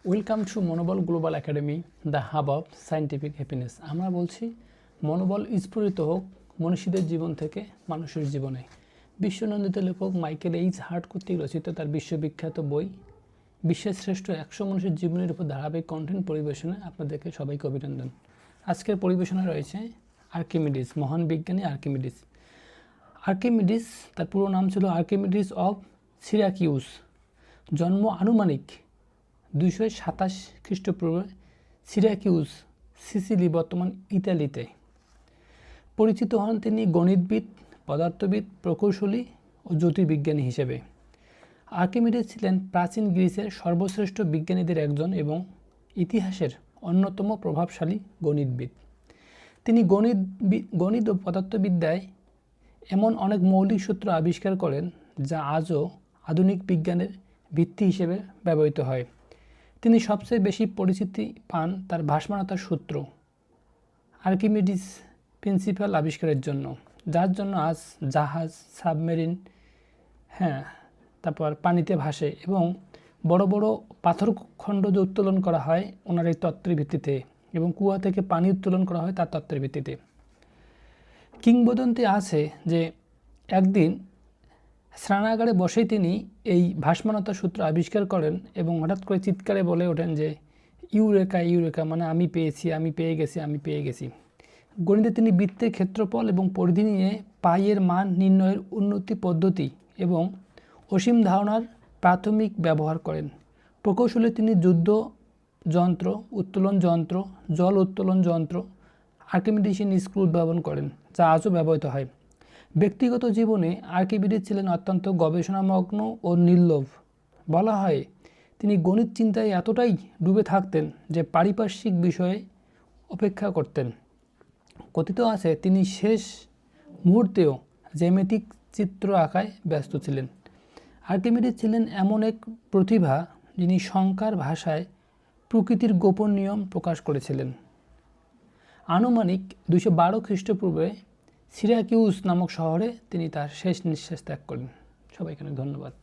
Welcome to মনোবল global academy, the hub of scientific happiness. আমরা বলছি মনোবল স্ফুরিত হোক মনীষীদের জীবন থেকে মানুষের জীবনে। বিশ্বনন্দিত লেখক মাইকেল এইচ হার্ট কর্তৃক রচিত তার বিশ্ববিখ্যাত বই বিশ্বের শ্রেষ্ঠ 100 মানুষের জীবনের উপর ধারাবাহিক কন্টেন্ট পরিবেশনে আপনাদেরকে সবাইকে অভিনন্দন। আজকের পরিবেশনে রয়েছে আর্কিমিডিস, মহান বিজ্ঞানী আর্কিমিডিস। আর্কিমিডিস তার পুরো নাম ছিল আর্কিমিডিস অফ সিরাকিউস। জন্ম আনুমানিক 227 খ্রিস্টপূর্বে সিরাকিউস, সিসিলি, বর্তমান ইতালিতে। পরিচিত হন তিনি গণিতবিদ, পদার্থবিদ, প্রকৌশলী ও জ্যোতির্বিজ্ঞানী হিসেবে। আর্কিমিডিস ছিলেন প্রাচীন গ্রিসের সর্বশ্রেষ্ঠ বিজ্ঞানীদের একজন এবং ইতিহাসের অন্যতম প্রভাবশালী গণিতবিদ। তিনি গণিত ও পদার্থবিদ্যায় এমন অনেক মৌলিক সূত্র আবিষ্কার করেন যা আজও আধুনিক বিজ্ঞানের ভিত্তি হিসেবে ব্যবহৃত হয়। তিনি সবচেয়ে বেশি পরিচিতি পান তার ভাসমানতার সূত্র, আর্কিমিডিস প্রিন্সিপাল আবিষ্কারের জন্য, যার জন্য আজ জাহাজ, সাবমেরিন, তারপর পানিতে ভাসে এবং বড় বড় পাথরখণ্ড যে উত্তোলন করা হয় ওনার এই তত্ত্বের ভিত্তিতে, এবং কুয়া থেকে পানি উত্তোলন করা হয় তার তত্ত্বের ভিত্তিতে। কিংবদন্তি আছে যে একদিন স্নানাগারে বসেই তিনি এই ভাসমানতার সূত্র আবিষ্কার করেন এবং হঠাৎ করে চিৎকারে বলে ওঠেন যে ইউরেকা ইউরেকা, মানে আমি পেয়েছি, আমি পেয়ে গেছি, আমি পেয়ে গেছি। গণিতে তিনি বৃত্তের ক্ষেত্রফল এবং পরিধি নিয়ে পাইয়ের মান নির্ণয়ের উন্নতি পদ্ধতি এবং অসীম ধারণার প্রাথমিক ব্যবহার করেন। প্রকৌশলে তিনি যুদ্ধ যন্ত্র, উত্তোলন যন্ত্র, জল উত্তোলন যন্ত্র, আর্কিমিডিশিয়ান স্ক্রু উদ্ভাবন করেন, যা আজও ব্যবহৃত হয়। ব্যক্তিগত জীবনে আর্কিমিডিস ছিলেন অত্যন্ত গবেষণামগ্ন ও নির্লোভ। বলা হয় তিনি গণিত চিন্তায় এতটাই ডুবে থাকতেন যে পারিপার্শ্বিক বিষয়ে অপেক্ষা করতেন। কথিত আছে তিনি শেষ মুহূর্তেও জ্যামিতিক চিত্র আঁকায় ব্যস্ত ছিলেন। আর্কিমিডিস ছিলেন এমন এক প্রতিভা যিনি সংখ্যার ভাষায় প্রকৃতির গোপন নিয়ম প্রকাশ করেছিলেন। আনুমানিক 212 খ্রিস্টপূর্বে সিরাকিউস নামক শহরে তিনি তার শেষ নিঃশ্বাস ত্যাগ করেন। সবাইকে অনেক ধন্যবাদ।